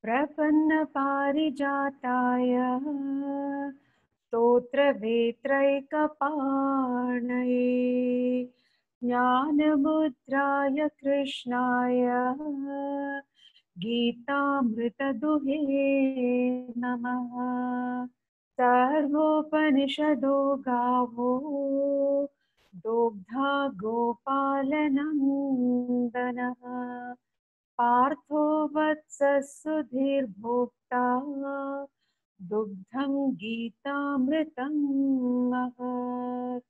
प्रपन्न पारिजाताय स्तोत्रवेत्रैकपाणये ज्ञानमुद्राय कृष्णाय गीतामृतदुहे नमः। सर्वोपनिषदो गावो दोग्धा गोपालनन्दनः पार्थो वत्सः सुधीर्भोक्ता दुग्धं गीतामृतं महत्।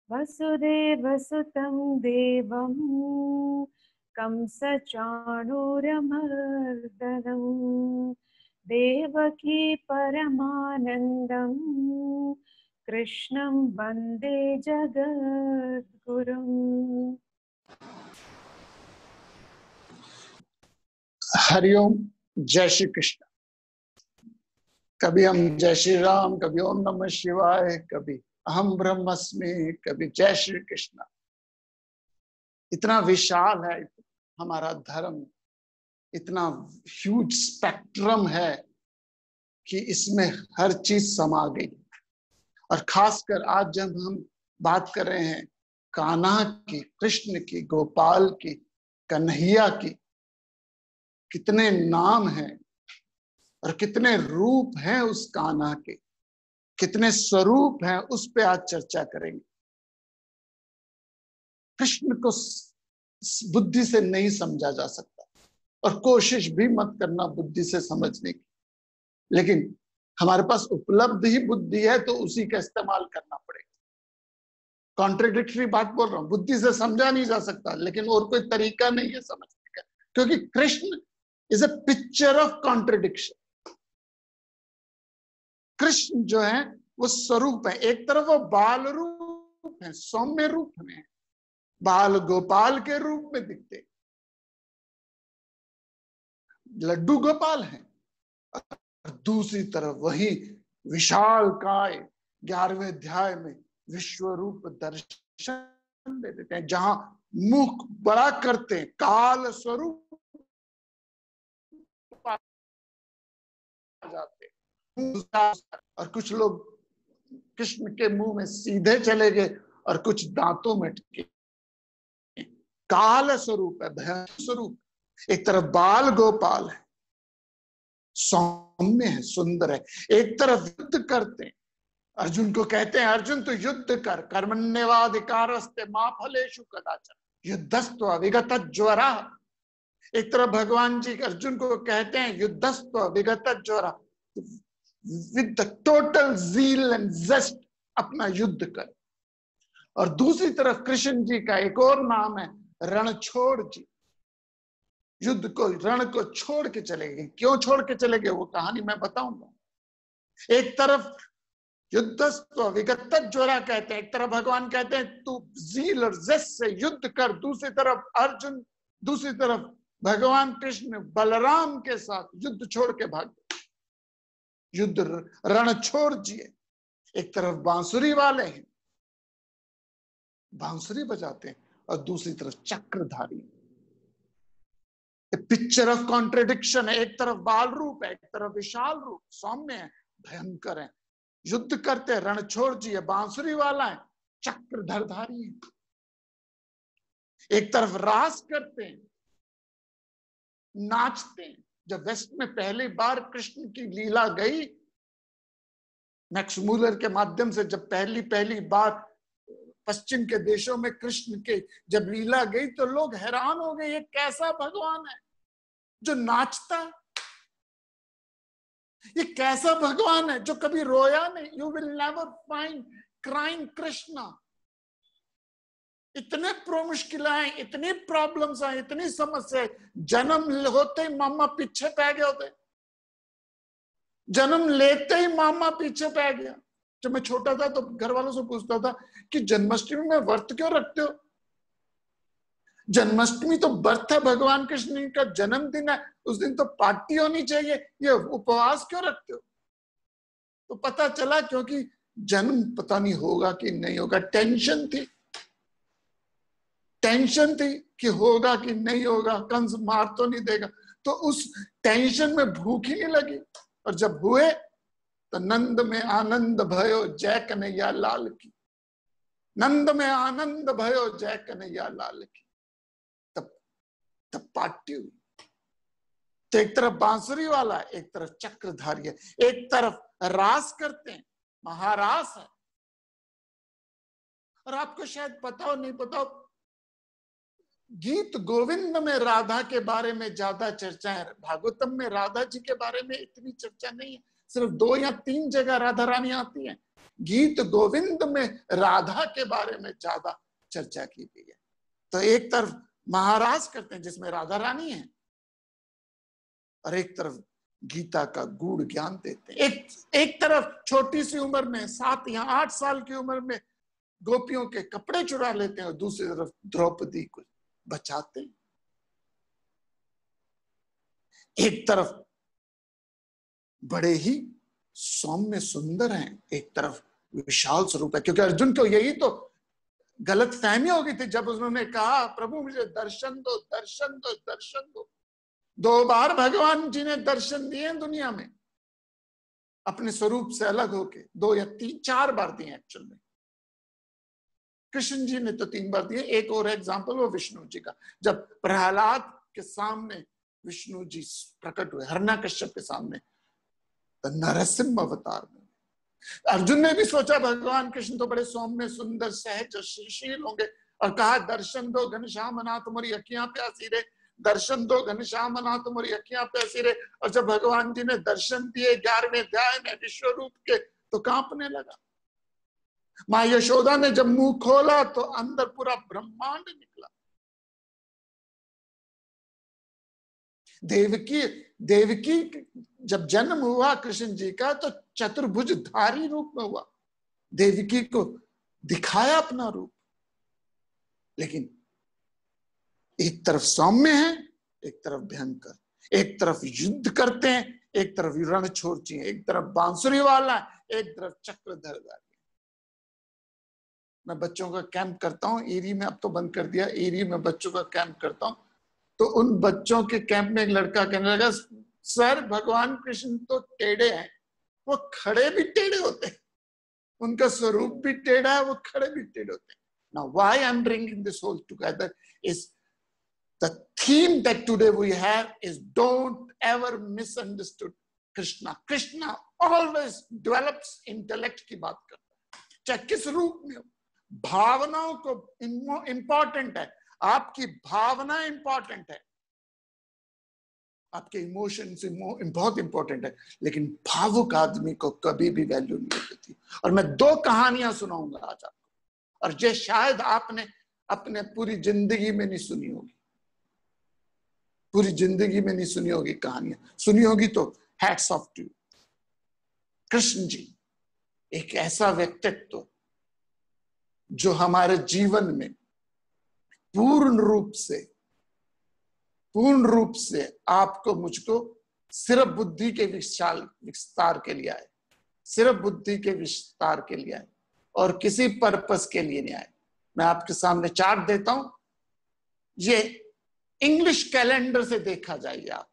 वसुदेवसुतं देवं कंसचाणूरमर्दनं देवकी परमानन्दं कृष्णं वन्दे जगद्गुरुम्। हरिओम। जय श्री कृष्ण। कभी हम जय श्री राम, कभी ओम नमः शिवाय, कभी अहम ब्रह्मस्मि, कभी जय श्री कृष्ण। इतना विशाल है हमारा धर्म, इतना ह्यूज स्पेक्ट्रम है कि इसमें हर चीज समा गई। और खासकर आज जब हम बात कर रहे हैं कान्हा की, कृष्ण की, गोपाल की, कन्हैया की, कितने नाम हैं और कितने रूप हैं उस कान्हा के, कितने स्वरूप हैं, उस पे आज चर्चा करेंगे। कृष्ण को बुद्धि से नहीं समझा जा सकता और कोशिश भी मत करना बुद्धि से समझने की, लेकिन हमारे पास उपलब्ध ही बुद्धि है तो उसी का इस्तेमाल करना पड़ेगा। कॉन्ट्रडिक्टरी बात बोल रहा हूं, बुद्धि से समझा नहीं जा सकता, लेकिन और कोई तरीका नहीं है समझने का, क्योंकि Krishna is a picture of contradiction. Krishna जो है वो स्वरूप है, एक तरफ वो बाल रूप है, सौम्य रूप में है, बाल गोपाल के रूप में दिखते, लड्डू गोपाल है, और दूसरी तरफ वही विशाल काय 11वें अध्याय में विश्व रूप दर्शन दे देते हैं, जहां मुख बड़ा करते हैं, काल स्वरूप जाते हैं। और कुछ लोग कृष्ण के मुंह में सीधे चले गए और कुछ दांतों में टिके। काल स्वरूप है, भयंकर स्वरूप। एक तरफ बाल गोपाल है, सौम्य है, सुंदर है, एक तरफ युद्ध करते हैं। अर्जुन को कहते हैं अर्जुन तो युद्ध कर, कर्मण्येवाधिकारस्ते मा फलेषु कदाचन युद्धस्त्व विगत ज्वरा। एक तरफ भगवान जी अर्जुन को कहते हैं युद्धस्त्व विगत ज्वरा, with the total zeal and zest अपना युद्ध कर। और दूसरी तरफ कृष्ण जी का एक और नाम है रणछोड़ जी, युद्ध को, रण को छोड़ के चले गए। क्यों छोड़ के चले गए वो कहानी मैं बताऊंगा। एक तरफ युद्धस्त्व विगत ज्वरा कहते हैं, एक तरफ भगवान कहते हैं तू जील और जेस्ट से युद्ध कर, दूसरी तरफ अर्जुन, दूसरी तरफ भगवान कृष्ण बलराम के साथ युद्ध छोड़ के भाग, युद्ध रणछोड़ जी है। एक तरफ बांसुरी वाले हैं, बांसुरी बजाते हैं, और दूसरी तरफ चक्रधारी। पिक्चर ऑफ कॉन्ट्रडिक्शन है, एक तरफ बाल रूप है, एक तरफ विशाल रूप, सौम्य है, भयंकर है, युद्ध करते हैं, रणछोड़ जी है, बांसुरी वाला है, चक्रधरधारी है। एक तरफ रास करते हैं, नाचते हैं। जब वेस्ट में पहली बार कृष्ण की लीला गई, मैक्स मूलर के माध्यम से जब पहली बार पश्चिम के देशों में कृष्ण के जब लीला गई तो लोग हैरान हो गए, ये कैसा भगवान है जो नाचता है, ये कैसा भगवान है जो कभी रोया नहीं। You will never find crying Krishna. इतने मुश्किलें, इतनी प्रॉब्लम्स आए, इतनी समस्या, जन्म होते ही मामा पीछे पै गए होते, जन्म लेते ही मामा पीछे पै गया। जब मैं छोटा था तो घर वालों से पूछता था कि जन्माष्टमी में व्रत क्यों रखते हो? जन्माष्टमी तो बर्थ है, भगवान कृष्ण का जन्मदिन है, उस दिन तो पार्टी होनी चाहिए, ये उपवास क्यों रखते हो? तो पता चला क्योंकि जन्म पता नहीं होगा कि नहीं होगा, टेंशन थी कि होगा कि नहीं होगा, कंस मार तो नहीं देगा। तो उस टेंशन में भूख ही नहीं लगी। और जब हुए तो नंद में आनंद भयो जय कन्हैया लाल की, नंद में आनंद भयो जय कन्हैया लाल की। तब पार्टी हुई। तो एक तरफ बांसुरी वाला है, एक तरफ चक्रधारी है, एक तरफ रास करते हैं, महारास है। और आपको शायद पता हो नहीं पता हो, गीत गोविंद में राधा के बारे में ज्यादा चर्चा है, भागवतम में राधा जी के बारे में इतनी चर्चा नहीं है। सिर्फ 2 या 3 जगह राधा रानी आती है। गीत गोविंद में राधा के बारे में ज्यादा चर्चा की गई है। तो एक तरफ महाराज करते हैं जिसमें राधा रानी है, और एक तरफ गीता का गूढ़ ज्ञान देते हैं। एक तरफ छोटी सी उम्र में 7 या 8 साल की उम्र में गोपियों के कपड़े चुरा लेते हैं, और दूसरी तरफ द्रौपदी को बचाते हैं। एक तरफ बड़े ही सौम्य सुंदर हैं, एक तरफ विशाल स्वरूप है। क्योंकि अर्जुन को यही तो गलत फहमी हो गई थी जब उन्होंने कहा प्रभु मुझे दर्शन दो, दर्शन दो, दर्शन दो। 2 बार भगवान जी ने दर्शन दिए दुनिया में अपने स्वरूप से अलग होके, 2 या 4 बार दिए एक्चुअल में। कृष्ण जी ने तो 3 बार दिए। एक और एग्जाम्पल वो विष्णु जी का, जब प्रहलाद के सामने विष्णु जी प्रकट हुए, हिरण्यकश्यप के सामने, तो नरसिंह अवतार में। अर्जुन ने भी सोचा भगवान कृष्ण तो बड़े सौम्य सुंदर सहज शील होंगे, और कहा दर्शन दो घनश्याम नाथ तुम्हारी अखियां प्यासी रे, दर्शन दो घनश्याम नाथ तुम्हारी अखियां प्यासी रे। और जब भगवान जी ने दर्शन दिए 11वें अध्याय में विश्व रूप के, तो कांपने लगा। माँ यशोदा ने जब मुंह खोला तो अंदर पूरा ब्रह्मांड निकला। देवकी जब जन्म हुआ कृष्ण जी का, तो चतुर्भुजधारी रूप में हुआ, देवकी को दिखाया अपना रूप। लेकिन एक तरफ सौम्य है, एक तरफ भयंकर, एक तरफ युद्ध करते हैं, एक तरफ रणछोड़ची है, एक तरफ बांसुरी वाला, एक तरफ चक्रधरधारी। मैं बच्चों का कैंप करता हूँ एरी में, अब तो बंद कर दिया, एरी में बच्चों का कैंप करता हूँ। तो उन बच्चों के कैंप में एक लड़का कहने लगा सर भगवान कृष्ण तो टेढ़े हैं, वो खड़े भी टेढ़े होते हैं, उनका स्वरूप भी टेढ़ा है, वो खड़े भी टेढ़े होते हैं। Now why I'm bringing this whole together is the theme that today we have is don't ever misunderstood Krishna. Krishna always develops intellect की बात करता है, चाहे किस रूप में हो। भावनाओं को इंपॉर्टेंट है, आपकी भावना इंपॉर्टेंट है, आपके इमोशंस बहुत इंपॉर्टेंट है, लेकिन भावुक आदमी को कभी भी वैल्यू नहीं देती। और मैं 2 कहानियां सुनाऊंगा आज आपको, और ये शायद आपने अपने पूरी जिंदगी में नहीं सुनी होगी, पूरी जिंदगी में नहीं सुनी होगी कहानियां। सुनी होगी तो hats off to. Krishna ji एक ऐसा व्यक्तित्व जो हमारे जीवन में पूर्ण रूप से आपको मुझको सिर्फ बुद्धि के विस्तार के लिए आए, सिर्फ बुद्धि के विस्तार के लिए आए, और किसी पर्पस के लिए नहीं आए। मैं आपके सामने चार्ट देता हूं, ये इंग्लिश कैलेंडर से देखा जाइए आप,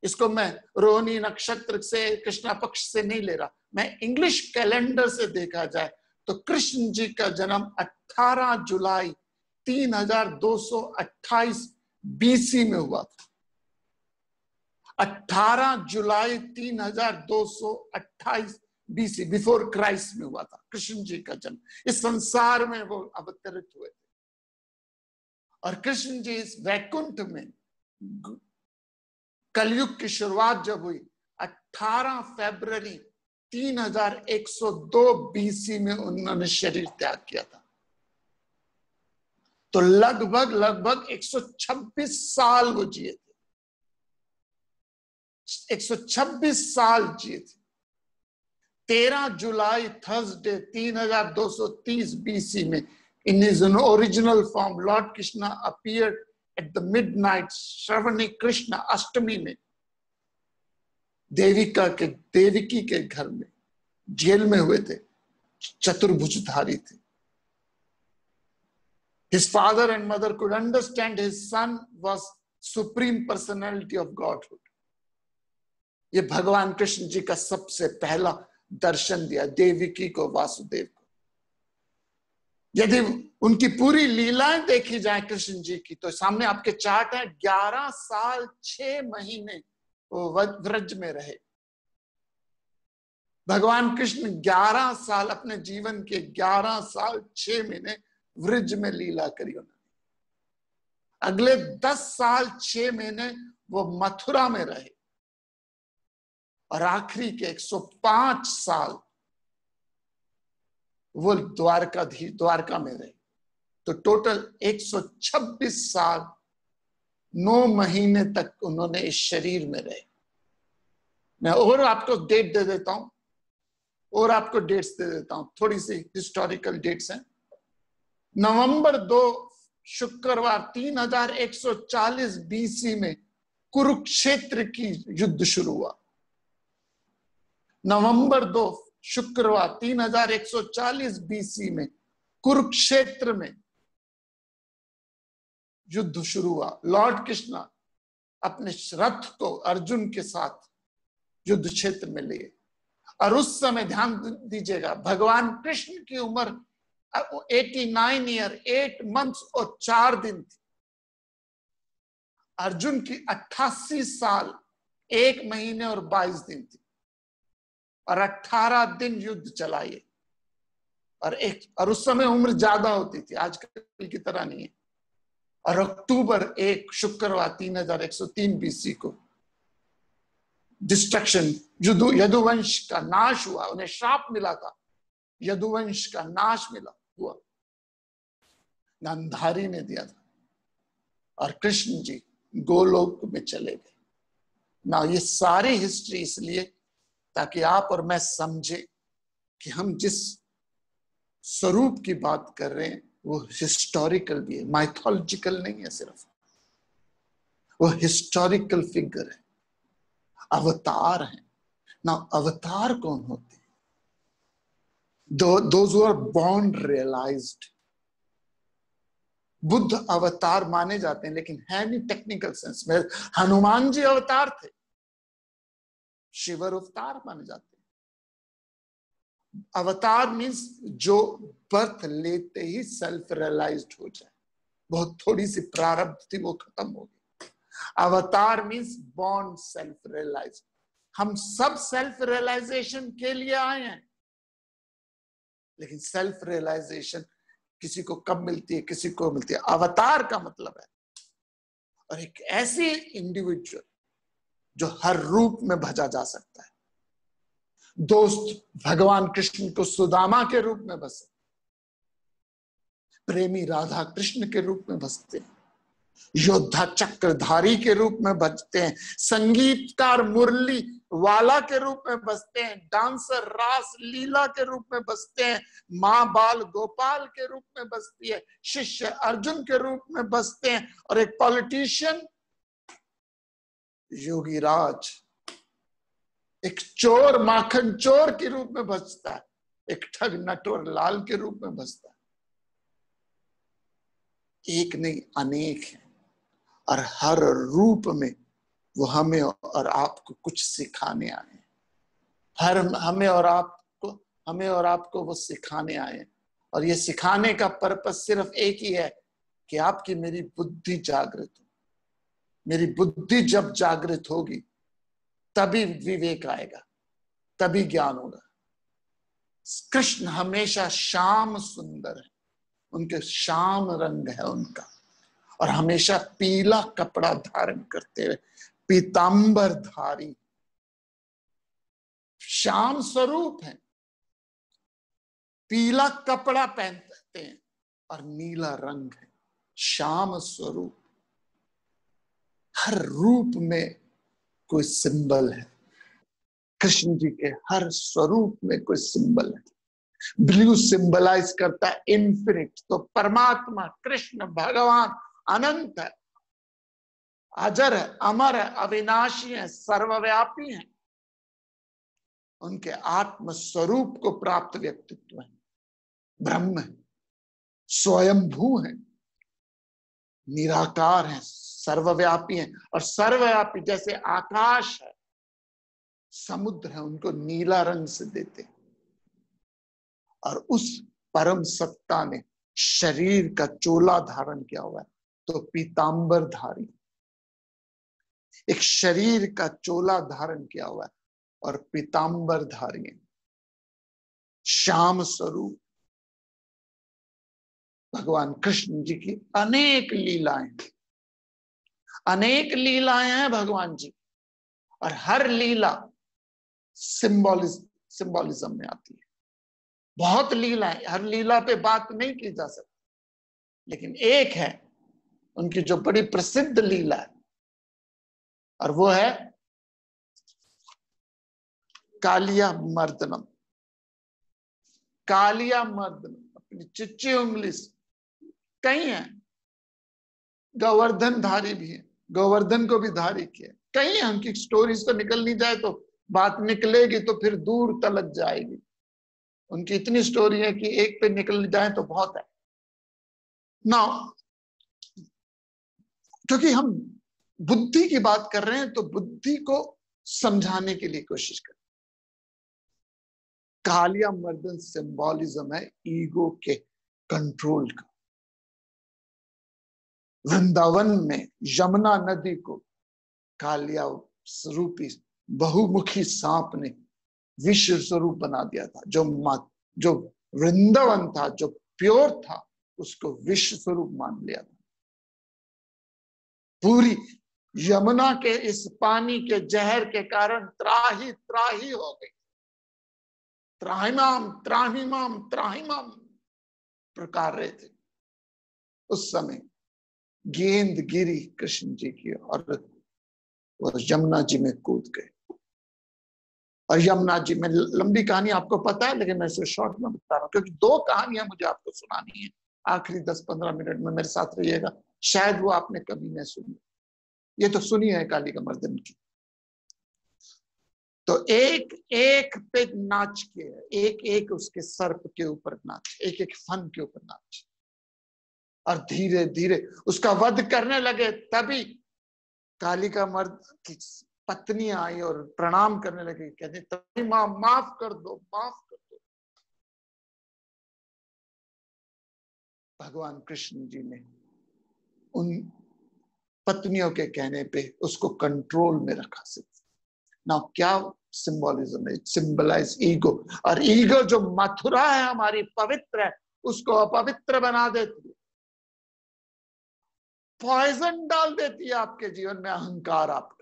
इसको मैं रोहिणी नक्षत्र से कृष्णा पक्ष से नहीं ले रहा, मैं इंग्लिश कैलेंडर से देखा जाए तो कृष्ण जी का जन्म 18 जुलाई 3228 बीसी में हुआ था। 18 जुलाई 3228 बीसी बिफोर क्राइस्ट में हुआ था कृष्ण जी का जन्म। इस संसार में वो अवतरित हुए थे, और कृष्ण जी इस वैकुंठ में कलयुग की शुरुआत जब हुई 18 फरवरी 3102 बीसी में उन्होंने शरीर त्याग किया था। तो लगभग 126 साल वो जिए थे, 126 साल जिए थे। 13 जुलाई थर्सडे 3230 बीसी में in his original form Lord Krishna appeared at the midnight श्रवणी कृष्ण अष्टमी में देवकी के घर में, जेल में हुए थे, चतुर्भुजधारी थे। His father and mother could understand his son was supreme personality of godhood. ये भगवान कृष्ण जी का सबसे पहला दर्शन दिया देवकी को, वासुदेव को। यदि उनकी पूरी लीलाएं देखी जाए कृष्ण जी की, तो सामने आपके चार्ट है। 11 साल 6 महीने वो व्रज में रहे। भगवान कृष्ण 11 साल, अपने जीवन के 11 साल 6 महीने व्रज में लीला करी उन्होंने। अगले 10 साल 6 महीने वो मथुरा में रहे और आखिरी के 105 साल वो द्वारका में रहे। तो टोटल 126 साल 9 महीने तक उन्होंने इस शरीर में रहे। मैं और आपको डेट दे देता हूं, और आपको डेट्स दे देता हूं, थोड़ी सी हिस्टोरिकल डेट्स हैं। नवंबर 2 शुक्रवार 3140 बीसी में कुरुक्षेत्र की युद्ध शुरू हुआ। नवंबर 2 शुक्रवार 3140 बीसी में कुरुक्षेत्र में युद्ध शुरू हुआ। लॉर्ड कृष्ण अपने रथ को अर्जुन के साथ युद्ध क्षेत्र में लिए। और उस समय ध्यान दीजिएगा, भगवान कृष्ण की उम्र 89 ईयर 8 मंथ्स और 4 दिन थी। अर्जुन की 88 साल 1 महीने और 22 दिन थी और 18 दिन युद्ध चलाइए। और उस समय उम्र ज्यादा होती थी, आजकल की तरह नहीं है। और अक्टूबर 1 शुक्रवार 3103 बीसी को डिस्ट्रक्शन, यदुवंश का नाश हुआ। उन्हें श्राप मिला था, यदुवंश का नाश हुआ, गांधारी ने दिया था। और कृष्ण जी गोलोक में चले गए ना। ये सारी हिस्ट्री इसलिए ताकि आप और मैं समझे कि हम जिस स्वरूप की बात कर रहे हैं वो हिस्टोरिकल भी है, माइथोलॉजिकल नहीं है सिर्फ, वो हिस्टोरिकल फिगर है, अवतार है ना। अवतार कौन होते हैं? Those who are born realized। Buddha अवतार माने जाते हैं, लेकिन है नहीं टेक्निकल सेंस में। हनुमान जी अवतार थे, शिव अवतार माने जाते हैं। अवतार मीन्स जो बर्थ लेते ही सेल्फ रियलाइज्ड हो जाए। बहुत थोड़ी सी प्रारब्ध थी, वो खत्म हो गई। अवतार मीन्स बॉर्न सेल्फ रियलाइज। हम सब सेल्फ रियलाइजेशन के लिए आए हैं, लेकिन सेल्फ रियलाइजेशन किसी को कब मिलती है, किसी को मिलती है। अवतार का मतलब है और एक ऐसी इंडिविजुअल जो हर रूप में भजा जा सकता है। दोस्त भगवान कृष्ण को सुदामा के रूप में बसे, प्रेमी राधा कृष्ण के रूप में बसते हैं, योद्धा चक्रधारी के रूप में बसते हैं, संगीतकार मुरली वाला के रूप में बसते हैं, डांसर रास लीला के रूप में बसते हैं, मां बाल गोपाल के रूप में बसती है, शिष्य अर्जुन के रूप में बसते हैं, और एक पॉलिटिशियन योगी राज, एक चोर माखन चोर के रूप में बसता है, एक ठग नटवर लाल के रूप में बसता है। एक नहीं अनेक है, और हर रूप में वो हमें और आपको कुछ सिखाने आए। हमें और आपको वो सिखाने आए। और ये सिखाने का पर्पस सिर्फ एक ही है कि आपकी मेरी बुद्धि जागृत हो। मेरी बुद्धि जब जागृत होगी तभी विवेक आएगा, तभी ज्ञान होगा। कृष्ण हमेशा श्याम सुंदर है, उनके श्याम रंग है उनका, और हमेशा पीला कपड़ा धारण करते हुए, पीतांबर धारी, श्याम स्वरूप है। पीला कपड़ा पहनते हैं और नीला रंग है, श्याम स्वरूप। हर रूप में कोई सिंबल है, कृष्ण जी के हर स्वरूप में कोई सिंबल है। ब्लू सिंबलाइज करता है इन्फिनिट, तो परमात्मा कृष्ण भगवान अनंत है, अजर है, अमर है, अविनाशी है, सर्वव्यापी है। उनके आत्म स्वरूप को प्राप्त व्यक्तित्व है, ब्रह्म है, स्वयंभू है, निराकार है, सर्वव्यापी हैं, और सर्वव्यापी जैसे आकाश है, समुद्र है, उनको नीला रंग से देते। और उस परम सत्ता ने शरीर का चोला धारण किया हुआ है, तो पीतांबर धारी, एक शरीर का चोला धारण किया हुआ है और पीतांबर धारी है, श्याम स्वरूप। भगवान कृष्ण जी की अनेक लीलाएं, अनेक लीलाएं हैं भगवान जी, और हर लीला सिंबॉलिज्म में आती है। बहुत लीलाएं, हर लीला पे बात नहीं की जा सकती, लेकिन एक है उनकी जो बड़ी प्रसिद्ध लीला है, और वो है कालिया मर्दनम। कालिया मर्दनम अपनी चिच्ची उंगली से, कई हैं, गोवर्धन धारी भी है, गोवर्धन को भी धारी किया, कई हैं। उनकी स्टोरीज तो निकल नहीं जाए तो बात निकलेगी तो फिर दूर तलक जाएगी। उनकी इतनी स्टोरी है कि एक पे निकल जाए तो बहुत है ना। क्योंकि हम बुद्धि की बात कर रहे हैं तो बुद्धि को समझाने के लिए कोशिश करें। कालिया मर्दन सिंबॉलिज्म है ईगो के कंट्रोल का। वृंदावन में यमुना नदी को कालिया स्वरूपी बहुमुखी सांप ने विश्व स्वरूप बना दिया था। जो वृंदावन था, जो प्योर था, उसको विश्व स्वरूप मान लिया था। पूरी यमुना के इस पानी के जहर के कारण त्राही त्राही हो गई। त्राहिमाम त्राहिमाम त्राहिमाम प्रकार रहे थे। उस समय गेंद गिरी कृष्ण जी की और वो यमुना जी में कूद गए। और यमुना जी में लंबी कहानी आपको पता है, लेकिन मैं इसे शॉर्ट में बता रहा हूँ, क्योंकि दो कहानियां मुझे आपको सुनानी है। आखिरी 10-15 मिनट में मेरे साथ रहिएगा, शायद वो आपने कभी नहीं सुनी। ये तो सुनी है कालिका मर्दन की। तो एक एक पे नाच के, एक एक उसके सर्प के ऊपर नाच, एक एक फन के ऊपर नाच, और धीरे धीरे उसका वध करने लगे। तभी कालिका मर्द की पत्नी आई और प्रणाम करने लगी, कहते माँ माफ कर दो, माफ कर दो। भगवान कृष्ण जी ने उन पत्नियों के कहने पे उसको कंट्रोल में रखा। सिर्फ ना क्या सिंबॉलिज्म है, सिंबलाइज ईगो। और ईगो जो मथुरा है हमारी, पवित्र है, उसको अपवित्र बना देती है, पॉइजन डाल देती है आपके जीवन में। अहंकार आपका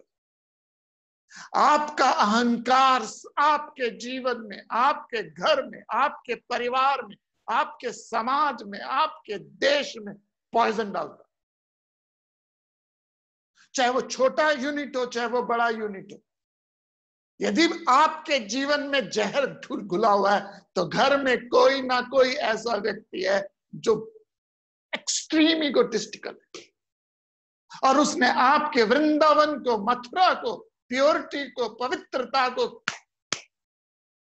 अहंकार आपके जीवन में, आपके घर में, आपके परिवार में, आपके समाज में, आपके देश में पॉइजन डालता, चाहे वो छोटा यूनिट हो, चाहे वो बड़ा यूनिट हो। यदि आपके जीवन में जहर घुला हुआ है, तो घर में कोई ना कोई ऐसा व्यक्ति है जो एक्सट्रीम इगोटिस्टिकल है, और उसने आपके वृंदावन को, मथुरा को, प्योरिटी को, पवित्रता को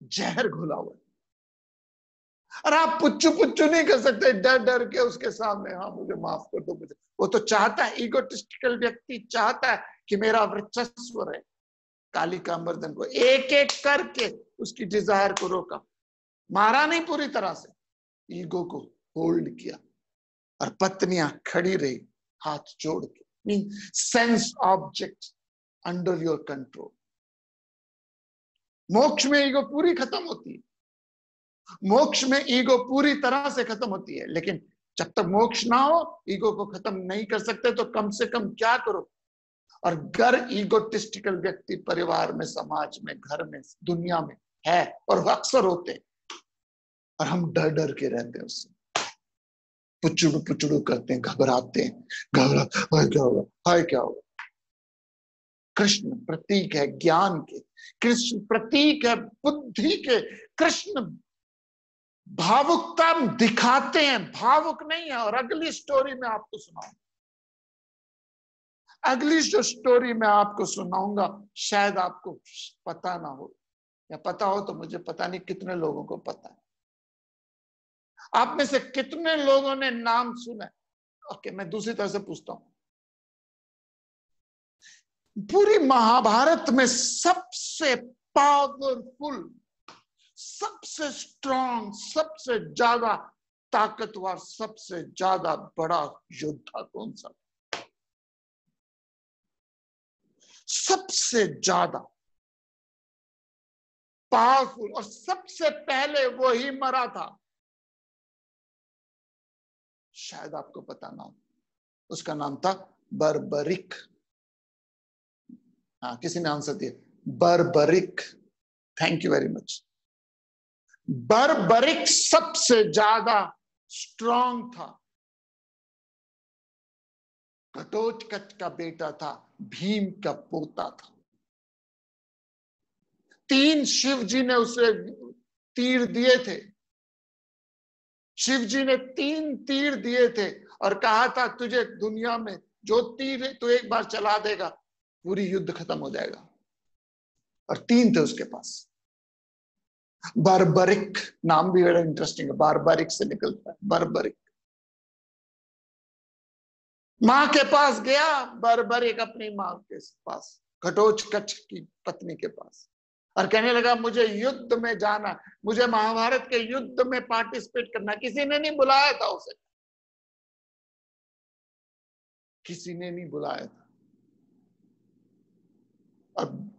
जहर घुला हुआ है। और आप पुच्चू पुच्चू नहीं कर सकते डर डर के उसके सामने, हाँ मुझे माफ कर दो मुझे। वो तो चाहता है, ईगोटिस्टिकल व्यक्ति चाहता है कि मेरा वर्चस्व रहे। कालिका मर्दन को एक एक करके उसकी डिजायर को रोका, मारा नहीं पूरी तरह से, ईगो को होल्ड किया। और पत्नियां खड़ी रही हाथ जोड़ के, mean sense object under your control. मोक्ष में ईगो पूरी खत्म होती है, मोक्ष में ईगो पूरी तरह से खत्म होती है। लेकिन जब तक मोक्ष ना हो, ईगो को खत्म नहीं कर सकते, तो कम से कम क्या करो। और घर ईगोटिस्टिकल व्यक्ति परिवार में, समाज में, घर में, दुनिया में है, और अक्सर होते हैं, और हम डर डर के रहते हैं उससे, पुचड़ू पुचड़ू करते हैं, घबराते हैं, घबरा क्या होगा, हाय क्या होगा। कृष्ण प्रतीक है ज्ञान के, कृष्ण प्रतीक है बुद्धि के, कृष्ण भावुकता दिखाते हैं, भावुक नहीं है। और अगली स्टोरी में आपको सुनाऊंगा, अगली जो स्टोरी मैं आपको सुनाऊंगा शायद आपको पता ना हो, या पता हो तो मुझे पता नहीं कितने लोगों को पता है। आप में से कितने लोगों ने नाम सुना है? ओके, मैं दूसरी तरह से पूछता हूं, पूरी महाभारत में सबसे पावरफुल, सबसे स्ट्रांग, सबसे ज्यादा ताकतवर, सबसे ज्यादा बड़ा योद्धा कौन सा? सबसे ज्यादा पावरफुल और सबसे पहले वो ही मरा था। शायद आपको पता ना हो, उसका नाम था बर्बरिक। हाँ, किसी ने आंसर दिया, Barbarik. Thank you very much. Barbarik सबसे ज्यादा स्ट्रांग था, घटोत्कच का बेटा था, भीम का पोता था। 3 शिव जी ने उसे तीर दिए थे। शिव जी ने 3 तीर दिए थे और कहा था तुझे दुनिया में जो तीर तू एक बार चला देगा पूरी युद्ध खत्म हो जाएगा, और 3 थे उसके पास। बारबरिक नाम भी बड़ा इंटरेस्टिंग है, बारबरिक से निकलता है बारबरिक। मां के पास गया बारबरिक, अपनी मां के पास, घटोत्कच की पत्नी के पास, और कहने लगा मुझे युद्ध में जाना, मुझे महाभारत के युद्ध में पार्टिसिपेट करना। किसी ने नहीं बुलाया था उसे, किसी ने नहीं बुलाया था। अब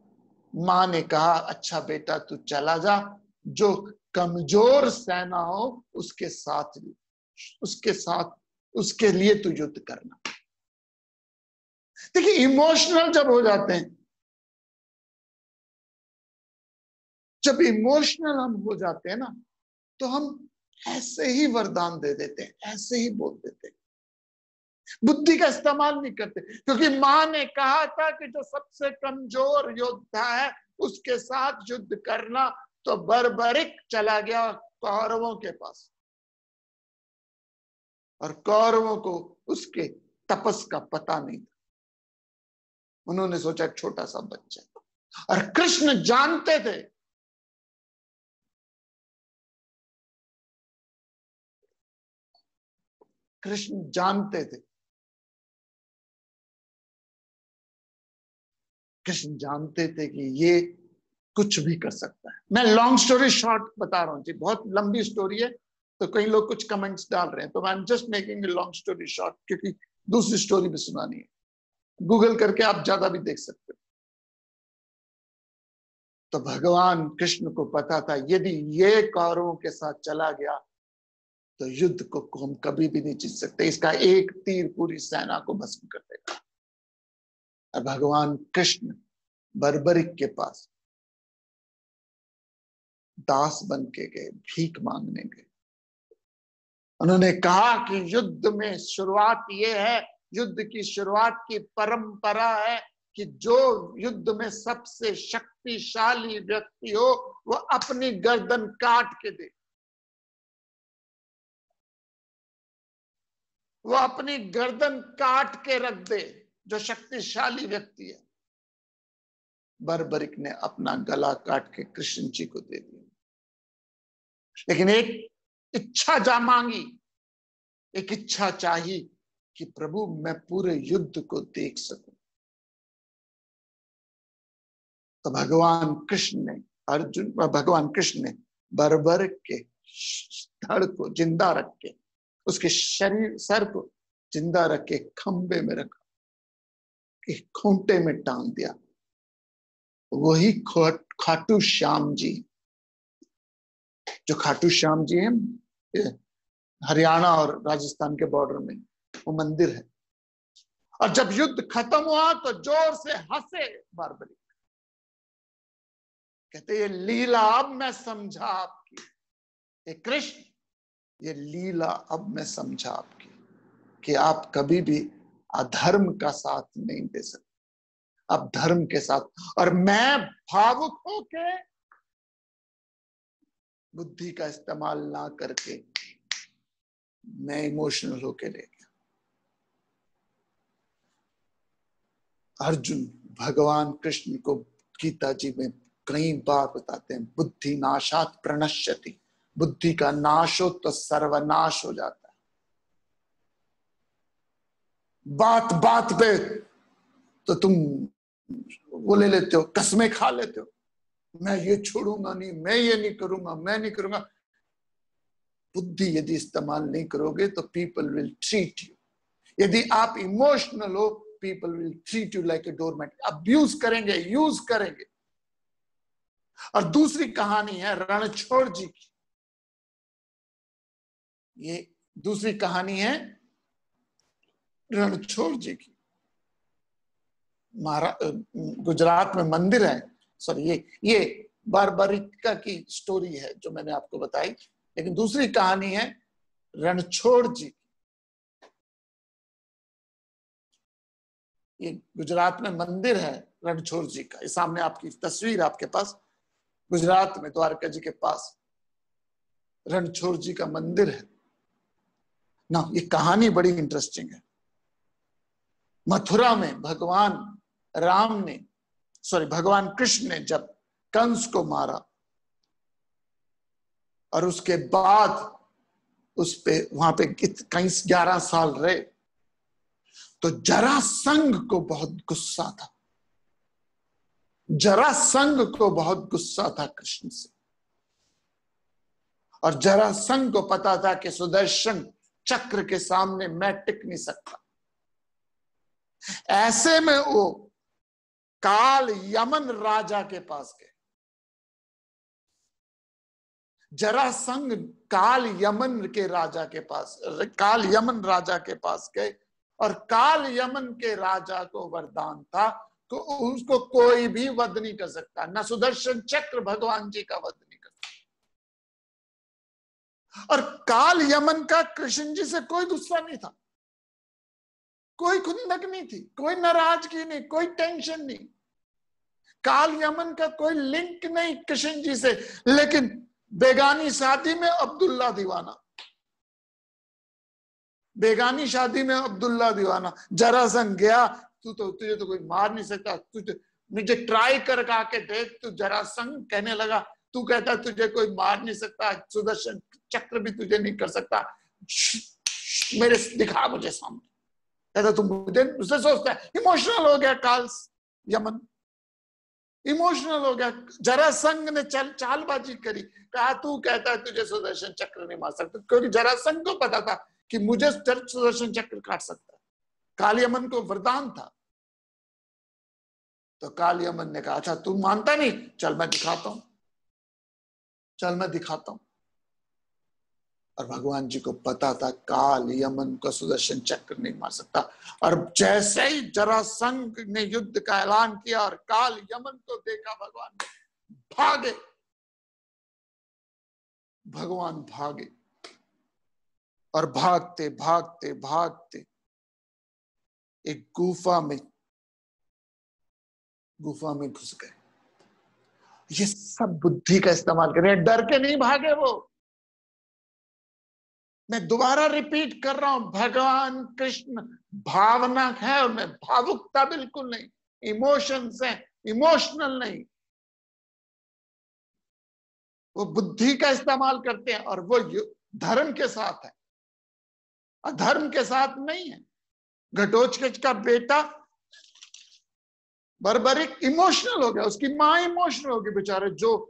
मां ने कहा अच्छा बेटा तू चला जा, जो कमजोर सेना हो उसके साथ उसके लिए तू युद्ध करना। देखिए इमोशनल जब हो जाते हैं, जब इमोशनल हम हो जाते हैं ना, तो हम ऐसे ही वरदान दे देते हैं, ऐसे ही बोल देते हैं, बुद्धि का इस्तेमाल नहीं करते। क्योंकि मां ने कहा था कि जो सबसे कमजोर योद्धा है उसके साथ युद्ध करना, तो बर्बरिक चला गया कौरवों के पास, और कौरवों को उसके तपस का पता नहीं था। उन्होंने सोचा छोटा सा बच्चा, और कृष्ण जानते थे कृष्ण जानते थे कृष्ण जानते थे कि ये कुछ भी कर सकता है। मैं लॉन्ग स्टोरी शॉर्ट बता रहा हूं जी, बहुत लंबी स्टोरी है, तो कई लोग कुछ कमेंट्स डाल रहे हैं, तो I am just making a long story short, क्योंकि दूसरी स्टोरी भी सुनानी है। गूगल करके आप ज्यादा भी देख सकते हो। तो भगवान कृष्ण को पता था यदि ये कौरवों के साथ चला गया तो युद्ध को हम कभी भी नहीं जीत सकते, इसका एक तीर पूरी सेना को भस्म कर देगा। और भगवान कृष्ण बर्बरिक के पास दास बन के गए, भीख मांगने गए। उन्होंने कहा कि युद्ध में शुरुआत ये है, युद्ध की शुरुआत की परंपरा है कि जो युद्ध में सबसे शक्तिशाली व्यक्ति हो वो अपनी गर्दन काट के दे, वो अपनी गर्दन काट के रख दे, जो शक्तिशाली व्यक्ति है। बर्बरिक ने अपना गला काट के कृष्ण जी को दे दिया, लेकिन एक इच्छा जा मांगी, एक इच्छा चाहिए कि प्रभु मैं पूरे युद्ध को देख सकूं। तो भगवान कृष्ण ने बर्बरिक के धड़ को जिंदा रख के, उसके सर को जिंदा रख के खंबे में रखा, एक खूंटे में टांग दिया। वही खाटू श्याम जी, जो खाटू श्याम जी हैं हरियाणा और राजस्थान के बॉर्डर में, वो मंदिर है। और जब युद्ध खत्म हुआ तो जोर से हंसे बर्बरिक, कहते ये लीला अब मैं समझा आपकी, ये कृष्ण ये लीला अब मैं समझा आपकी, कि आप कभी भी अधर्म का साथ नहीं दे सकते, आप धर्म के साथ। और मैं भावुक होके बुद्धि का इस्तेमाल ना करके मैं इमोशनल होके ले गया। अर्जुन भगवान कृष्ण को गीता जी में कई बार बताते हैं, बुद्धि नाशात प्रणश्यति, बुद्धि का नाश हो तो सर्वनाश हो जाता है। बात बात पे तो तुम वो ले लेते हो, कसमें खा लेते हो, मैं ये छोड़ूंगा नहीं, मैं ये नहीं करूंगा, मैं नहीं करूंगा। बुद्धि यदि इस्तेमाल नहीं करोगे तो पीपल विल ट्रीट यू, यदि आप इमोशनल हो people will treat you like a doormat, abuse करेंगे, यूज करेंगे। और दूसरी कहानी है रणछोड़ जी की, ये दूसरी कहानी है रणछोड़ जी की। गुजरात में मंदिर है, सॉरी ये बारबरिका की स्टोरी है जो मैंने आपको बताई, लेकिन दूसरी कहानी है रणछोड़ जी। ये गुजरात में मंदिर है रणछोड़ जी का, इस सामने आपकी तस्वीर आपके पास, गुजरात में द्वारका जी के पास रणछोड़ जी का मंदिर है ना। ये कहानी बड़ी इंटरेस्टिंग है। मथुरा में भगवान कृष्ण ने जब कंस को मारा और उसके बाद उस पे वहां पे कहीं 11 साल रहे, तो जरासंध को बहुत गुस्सा था, जरासंध को बहुत गुस्सा था कृष्ण से, और जरासंध को पता था कि सुदर्शन चक्र के सामने मैं टिक नहीं सकता। ऐसे में वो काल यमन राजा के पास गए। जरासंध काल यमन राजा के पास गए, और काल यमन के राजा को वरदान था तो उसको कोई भी वध नहीं कर सकता, न सुदर्शन चक्र भगवान जी का वध नहीं कर सकता। और काल यमन का कृष्ण जी से कोई गुस्सा नहीं था, कोई खुंदक नहीं थी, कोई नाराजगी नहीं, कोई टेंशन नहीं, काल यमन का कोई लिंक नहीं कृष्ण जी से। लेकिन बेगानी शादी में अब्दुल्ला दीवाना, जरासंध गया, तुझे तो कोई मार नहीं सकता, मुझे ट्राई कर के देख, तू जरासंध कहने लगा, तू कहता तुझे कोई मार नहीं सकता, सुदर्शन चक्र भी तुझे नहीं कर सकता, मेरे दिखा मुझे सामने। कहता तुम मुझे उससे सोचता है। इमोशनल हो गया काल यमन, इमोशनल हो गया। जरासंध ने चालबाजी करी, कहा तू कहता है तुझे सुदर्शन चक्र नहीं मार सकता, क्योंकि जरासंध को पता था कि मुझे सुदर्शन चक्र काट सकता है, काल यमन को वरदान था। तो काल यमन ने कहा अच्छा तू मानता नहीं, चल मैं दिखाता हूं। और भगवान जी को पता था काल यमन को सुदर्शन चक्र नहीं मार सकता। और जैसे ही जरासंध ने युद्ध का ऐलान किया और काल यमन को देखा, भगवान भागे और भागते भागते भागते एक गुफा में घुस गए। ये सब बुद्धि का इस्तेमाल कर रहे हैं, डर के नहीं भागे वो। मैं दोबारा रिपीट कर रहा हूं, भगवान कृष्ण भावना है उनमें, भावुकता बिल्कुल नहीं, इमोशंस है, इमोशनल नहीं। वो बुद्धि का इस्तेमाल करते हैं और वो धर्म के साथ है, अधर्म के साथ नहीं है। घटोत्कच का बेटा बर्बरिक इमोशनल हो गया, उसकी मां इमोशनल हो गई, बेचारे जो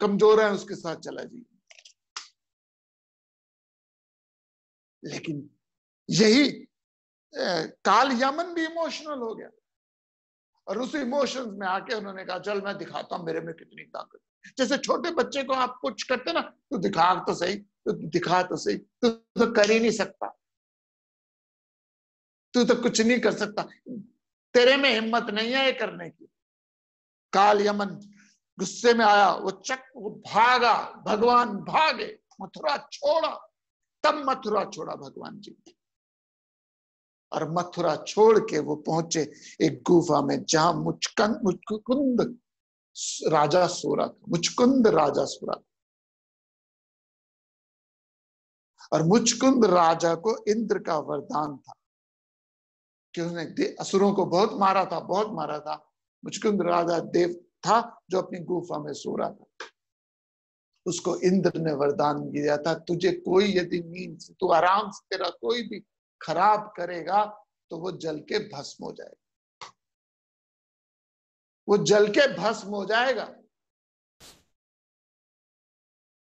कमजोर है उसके साथ चला जी। लेकिन यही काल यमन भी इमोशनल हो गया, और उस इमोशंस में आके उन्होंने कहा चल मैं दिखाता हूं मेरे में कितनी ताकत। जैसे छोटे बच्चे को आप कुछ करते ना, तो दिखा तो सही, तू तो कर ही नहीं सकता, तू तो कुछ नहीं कर सकता, तेरे में हिम्मत नहीं है ये करने की। काल यमन गुस्से में आया, वो भागा, भगवान भागे, मथुरा छोड़ा, तब मथुरा छोड़ा भगवान जी। और मथुरा छोड़ के वो पहुंचे एक गुफा में जहां मुचकुंद राजा सो रहा था। और मुचकुंद राजा को इंद्र का वरदान था कि उसने असुरों को बहुत मारा था। मुचकुंद राजा देव था जो अपनी गुफा में सो रहा था। उसको इंद्र ने वरदान दिया था, तुझे कोई यदि नींद तू आराम से तेरा कोई भी खराब करेगा तो वो जल के भस्म हो जाएगा। वो जल के भस्म हो जाएगा।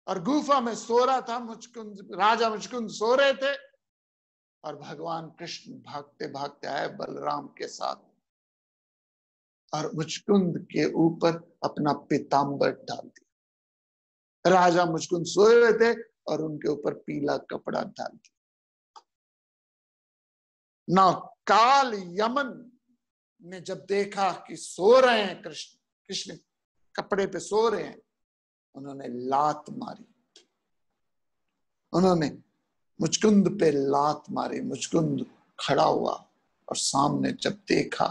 और गुफा में सो रहा था मुचकुंद, राजा मुचकुंद सो रहे थे और भगवान कृष्ण भागते भागते आए बलराम के साथ और मुचकुंद के ऊपर अपना पीतांबर डाल दिया। राजा मुचकुंद सोए हुए थे और उनके ऊपर पीला कपड़ा डाल दिया। ना काल यमन ने जब देखा कि सो रहे हैं कृष्ण, कृष्ण कपड़े पे सो रहे हैं, उन्होंने लात मारी, उन्होंने मुचकुंद पे लात मारी। मुचकुंद खड़ा हुआ और सामने जब देखा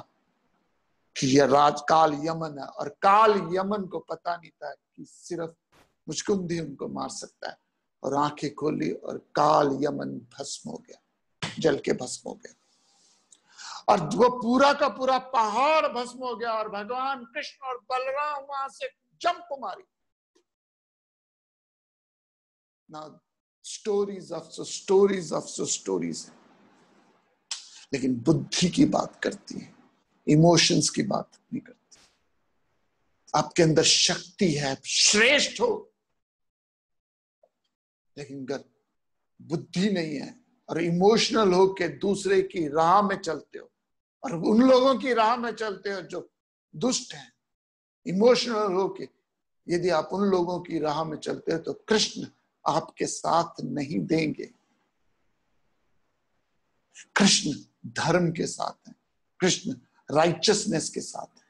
कि यह राज काल यमन है, और काल यमन को पता नहीं था कि सिर्फ मुचकुंद ही उनको मार सकता है, और आंखें खोली और काल यमन भस्म हो गया, जल के भस्म हो गया, और वो पूरा का पूरा पहाड़ भस्म हो गया। और भगवान कृष्ण और बलराम वहां से जंप मारी। ना स्टोरीज ऑफ स्टोरीज, लेकिन बुद्धि की बात करती है, इमोशंस की बात नहीं करती। आपके अंदर शक्ति है, श्रेष्ठ हो, लेकिन अगर बुद्धि नहीं है और इमोशनल हो के दूसरे की राह में चलते हो, और उन लोगों की राह में चलते हो जो दुष्ट हैं, इमोशनल हो के यदि आप उन लोगों की राह में चलते हो तो कृष्ण आपके साथ नहीं देंगे। कृष्ण धर्म के साथ है, कृष्ण राइचसनेस के साथ है।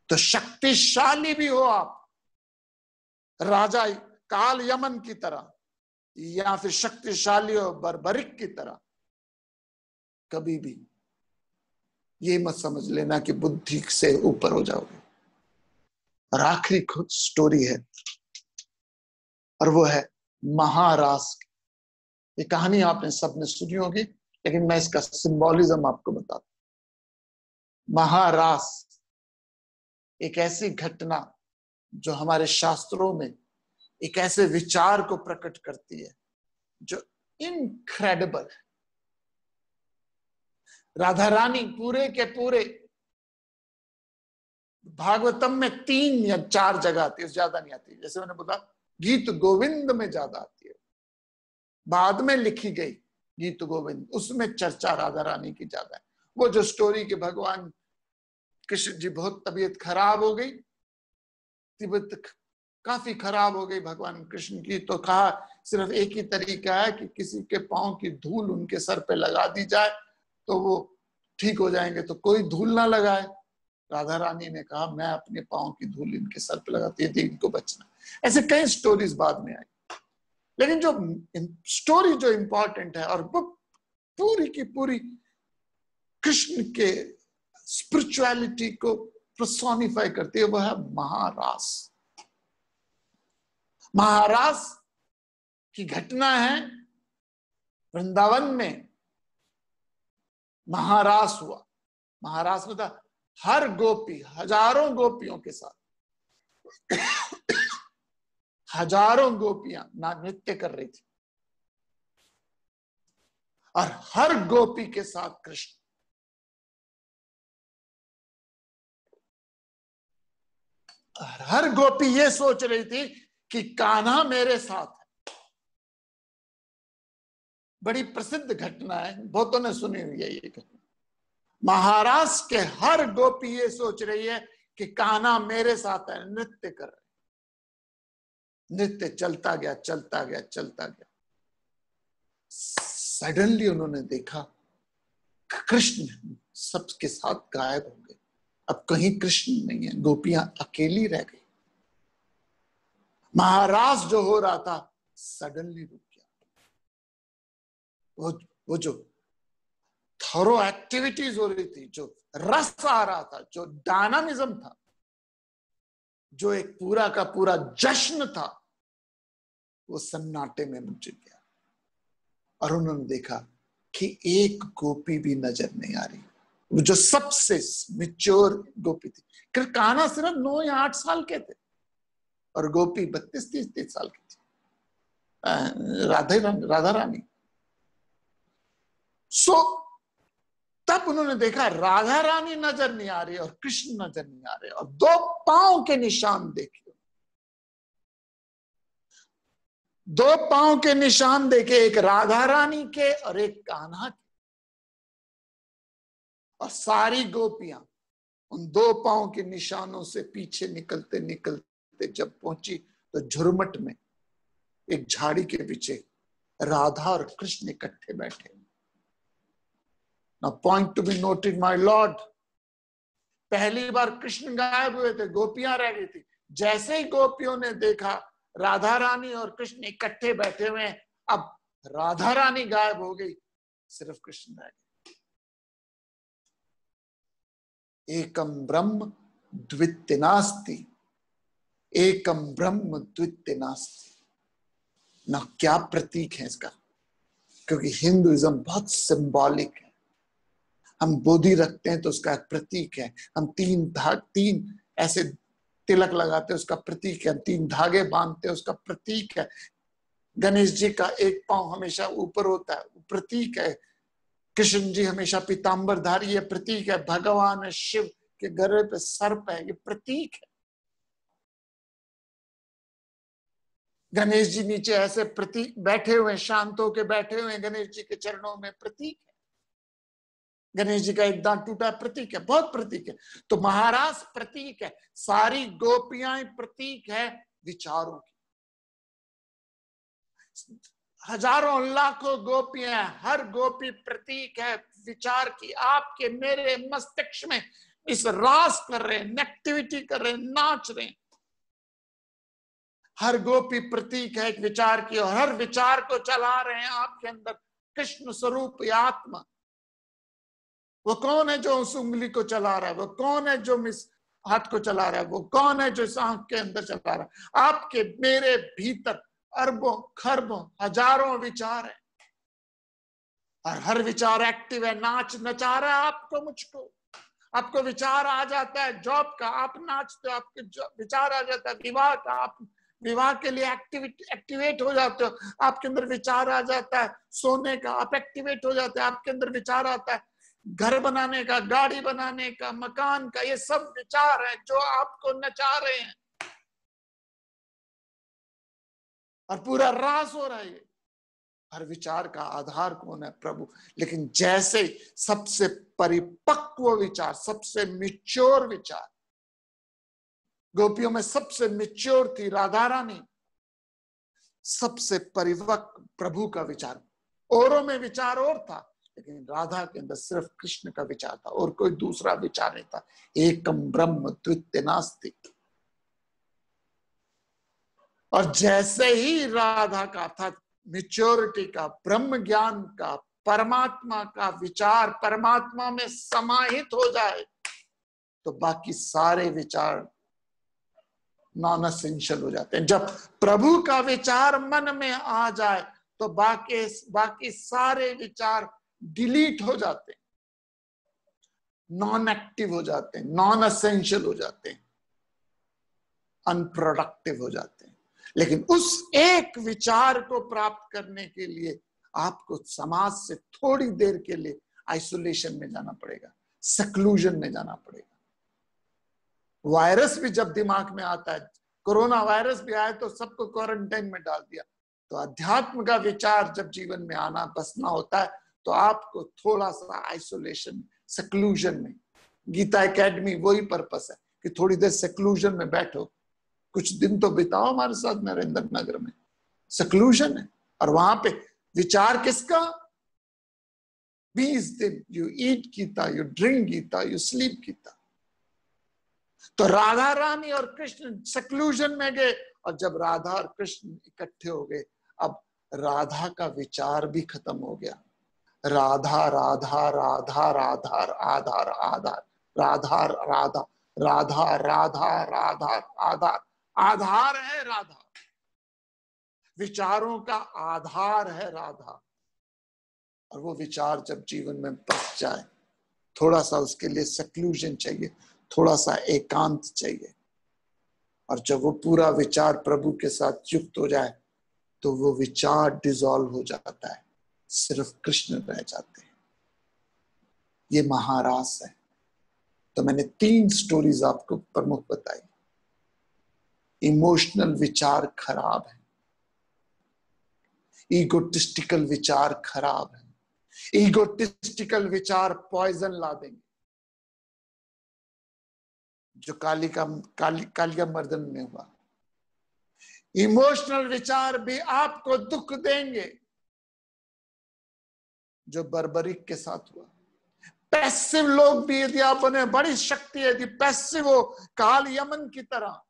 तो शक्तिशाली भी हो आप, राजा काल यमन की तरह, या फिर शक्तिशाली हो बर्बरिक की तरह, कभी भी ये मत समझ लेना कि बुद्धि से ऊपर हो जाओगे। और आखिरी खुद स्टोरी है, और वो है महारास। ये कहानी आपने सबने सुनी होगी, लेकिन मैं इसका सिंबॉलिज्म आपको बताता हूं। महारास एक ऐसी घटना जो हमारे शास्त्रों में एक ऐसे विचार को प्रकट करती है जो इनक्रेडिबल है। राधा रानी पूरे के पूरे भागवतम में 3 या 4 जगह आती है, ज्यादा नहीं आती। जैसे मैंने बोला गीत गोविंद में ज्यादा आती है, बाद में लिखी गई गीत गोविंद, उसमें चर्चा राधा रानी की ज्यादा है। वो जो स्टोरी के भगवान कृष्ण जी बहुत तबीयत खराब हो गई, तबीयत काफी खराब हो गई भगवान कृष्ण की, तो कहा सिर्फ एक ही तरीका है कि किसी के पांव की धूल उनके सर पे लगा दी जाए तो वो ठीक हो जाएंगे। तो कोई धूल ना लगाए। राधा रानी ने कहा मैं अपने पांव की धूल इनके सर पे लगाती थी, इनको बचना। ऐसे कई स्टोरीज बाद में आई, लेकिन जो स्टोरी जो इंपॉर्टेंट है और वो पूरी की पूरी कृष्ण के स्पिरिचुअलिटी को पर्सोनिफाई करती है, वो है महारास। महारास की घटना है वृंदावन में महारास हुआ। महारास में था हर गोपी हजारों गोपियों के साथ हजारों गोपियां नृत्य कर रही थी, और हर गोपी के साथ कृष्ण। और हर गोपी ये सोच रही थी कि कान्हा मेरे साथ है। बड़ी प्रसिद्ध घटना है, बहुतों ने सुनी हुई है ये घटना। महाराष्ट्र के हर गोपी ये सोच रही है कि कान्हा मेरे साथ है, नृत्य कर रहे। नृत्य चलता गया चलता गया चलता गया। सडनली उन्होंने देखा कृष्ण सबके साथ गायब हो गए। अब कहीं कृष्ण नहीं है, गोपियां अकेली रह गई। महाराज जो हो रहा था सडनली रुक गया। वो जो थोरो एक्टिविटीज हो रही थी, जो रस आ रहा था, जो डायनामिज्म था, जो एक पूरा का पूरा जश्न था, वो सन्नाटे में मुझ गया। और उन्होंने देखा कि एक गोपी भी नजर नहीं आ रही, वो जो सबसे मैच्योर गोपी थी। कान्हा सिर्फ 9 या 8 साल के थे और गोपी 32-33 साल की थी, राधा रानी। सो तब उन्होंने देखा राधा रानी नजर नहीं आ रही और कृष्ण नजर नहीं आ रहे, और दो पांव के निशान देखे, दो पांव के निशान देखे, एक राधा रानी के और एक कान्हा के। और सारी गोपियां उन दो पांव के निशानों से पीछे निकलते निकलते जब पहुंची तो झुरमट में एक झाड़ी के पीछे राधा और कृष्ण इकट्ठे बैठे। Now point to be noted, my Lord, पहली बार कृष्ण गायब हुए थे, गोपियां रह गई थी। जैसे ही गोपियों ने देखा राधा रानी और कृष्ण इकट्ठे बैठे हुए हैं, अब राधा रानी गायब हो गई, सिर्फ कृष्ण रह गए। एकम ब्रह्म द्वितीय नास्ति, एकम ब्रह्म द्वितीय नास्ति। ना क्या प्रतीक है इसका, क्योंकि हिंदुइज्म बहुत सिंबॉलिक है। हम बोधि रखते हैं तो उसका प्रतीक है, हम तीन ऐसे तिलक लगाते हैं उसका प्रतीक है, हम 3 धागे बांधते हैं उसका प्रतीक है। गणेश जी का एक पांव हमेशा ऊपर होता है, प्रतीक है। कृष्ण जी हमेशा पीतांबरधारी है, प्रतीक है। भगवान शिव के गले पे सर्प है, ये प्रतीक है। गणेश जी नीचे ऐसे प्रतीक बैठे हुए, शांत होके बैठे हुए गणेश जी के चरणों में, प्रतीक है। गणेश जी का एक दांत टूटा, प्रतीक है, बहुत प्रतीक है। तो महाराज प्रतीक है, सारी गोपियां प्रतीक है विचारों की। हजारों लाखों गोपियां, हर गोपी प्रतीक है विचार की। आपके मेरे मस्तिष्क में इस रास कर रहे हैं, एक्टिविटी कर रहे हैं, नाच रहे हैं। हर गोपी प्रतीक है एक विचार की, और हर विचार को चला रहे हैं आपके अंदर कृष्ण स्वरूप आत्मा। वो कौन है जो उस उंगली को चला रहा है, वो कौन है जो इस हाथ को चला रहा है, वो कौन है जो इस आंख के अंदर चला रहा है। आपके मेरे भीतर अरबों खरबों हजारों विचार है, और हर विचार एक्टिव है, नाच नचा रहा है आपको मुझको। आपको विचार आ जाता है जॉब का, आप नाचते हो, आपके विचार आ जाता है विवाह का, आप विवाह के लिए एक्टिवेट हो जाते हो, आपके अंदर विचार आ जाता है सोने का, आप एक्टिवेट हो जाते हैं, आपके अंदर विचार आता है घर बनाने का, गाड़ी बनाने का, मकान का। ये सब विचार है जो आपको नचा रहे हैं, और पूरा रास हो रहा है। हर विचार का आधार कौन है? प्रभु। लेकिन जैसे सबसे परिपक्व विचार, सबसे मैच्योर विचार, गोपियों में सबसे मैच्योर थी राधा रानी, सबसे परिपक्व प्रभु का विचार। औरों में विचार और था, लेकिन राधा के अंदर सिर्फ कृष्ण का विचार था, और कोई दूसरा विचार नहीं था। एकम ब्रह्म द्वितीय नास्ति। और जैसे ही राधा का अर्थात मैच्योरिटी का, ब्रह्म ज्ञान का, परमात्मा का विचार परमात्मा में समाहित हो जाए, तो बाकी सारे विचार नॉन एसेंशियल हो जाते हैं। जब प्रभु का विचार मन में आ जाए तो बाकी सारे विचार डिलीट हो जाते हैं, नॉन एक्टिव हो जाते हैं, नॉन एसेंशियल हो जाते हैं, अनप्रोडक्टिव हो जाते हैं। लेकिन उस एक विचार को प्राप्त करने के लिए आपको समाज से थोड़ी देर के लिए आइसोलेशन में जाना पड़ेगा, सेक्लूजन में जाना पड़ेगा। वायरस भी जब दिमाग में आता है, कोरोना वायरस भी आया तो सबको क्वारंटाइन में डाल दिया। तो अध्यात्म का विचार जब जीवन में आना बसना होता है तो आपको थोड़ा सा आइसोलेशन, सेक्लूजन में। गीता एकेडमी वही पर्पस है कि थोड़ी देर सेक्लूजन में बैठो, कुछ दिन तो बिताओ हमारे साथ नरेंद्र नगर में। सेक्लूजन है, और वहां पे विचार किसका? 20 दिन you eat Gita, you drink Gita, you sleep Gita. तो राधा रानी और कृष्ण सेक्लूजन में गए, और जब राधा और कृष्ण इकट्ठे हो गए, अब राधा का विचार भी खत्म हो गया। राधा राधा राधा राधा आधार आधार, राधा राधा राधा राधा राधा आधार, आधार है राधा, विचारों का आधार है राधा। और वो विचार जब जीवन में बस जाए, थोड़ा सा उसके लिए सेक्लूजन चाहिए, थोड़ा सा एकांत चाहिए, और जब वो पूरा विचार प्रभु के साथ युक्त हो जाए तो वो विचार डिसॉल्व हो जाता है, सिर्फ कृष्ण रह जाते हैं। ये महारास है। तो मैंने 3 स्टोरीज आपको प्रमुख बताई। इमोशनल विचार खराब है, ईगोटिस्टिकल विचार खराब है। ईगोटिस्टिकल विचार पॉइजन ला देंगे, जो कालिका मर्दन में हुआ। इमोशनल विचार भी आपको दुख देंगे, जो बर्बरिक के साथ हुआ। पैसिव लोग भी यदि आप बने, बड़ी शक्ति है, यदि पैसिव हो, काल यमन की तरह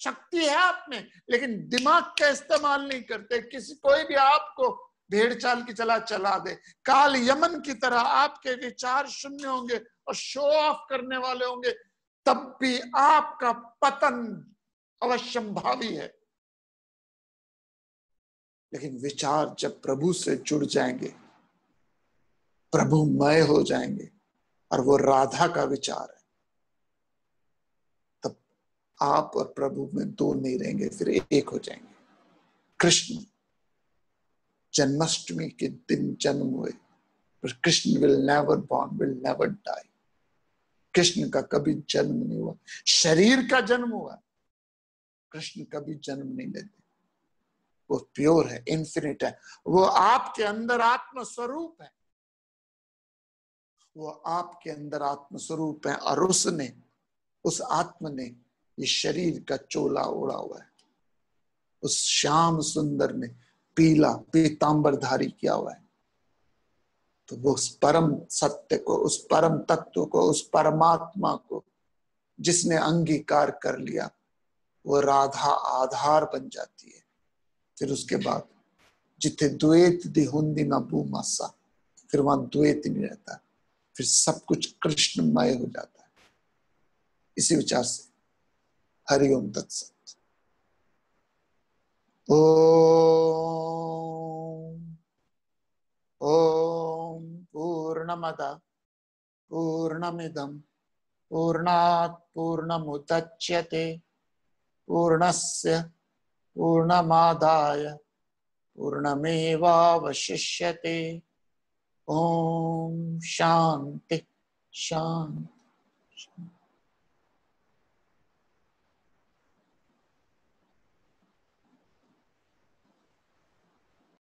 शक्ति है आप में, लेकिन दिमाग का इस्तेमाल नहीं करते। कोई भी आपको भेड़ चाल की चला दे, काल यमन की तरह आपके विचार शून्य होंगे और शो ऑफ करने वाले होंगे, तब भी आपका पतन अवश्यंभावी है। लेकिन विचार जब प्रभु से जुड़ जाएंगे, प्रभुमय हो जाएंगे, और वो राधा का विचार है, तब आप और प्रभु में दो नहीं रहेंगे, फिर एक हो जाएंगे। कृष्ण जन्माष्टमी के दिन जन्म हुए, पर Krishna will never born, will never die. Krishna का कभी जन्म नहीं हुआ, शरीर का जन्म हुआ, कृष्ण कभी जन्म नहीं लेते। वो प्योर है, इन्फिनिट है, वो आपके अंदर आत्म स्वरूप है, वो आपके अंदर आत्म स्वरूप है। और उसने, उस आत्म ने ये शरीर का चोला ओढ़ा हुआ है। उस श्याम सुंदर ने पीला पीतांबरधारी किया हुआ है। तो वो उस परम सत्य को, उस परम तत्व को, उस परमात्मा को जिसने अंगीकार कर लिया, वो राधा आधार बन जाती है। फिर उसके बाद जिथे द्वैत दी हुंदी ना भूमासा, फिर वहां द्वैत ही नहीं रहता, फिर सब कुछ कृष्णमय हो जाता है। इसी विचार से हरिओम तत्सत। ओम पूर्णमद पूर्णमिदं पूर्णात् पूर्णमुदच्यते पूर्णस्य पूर्णमादाय पूर्णमेवावशिष्यते। ओम शांति शांति।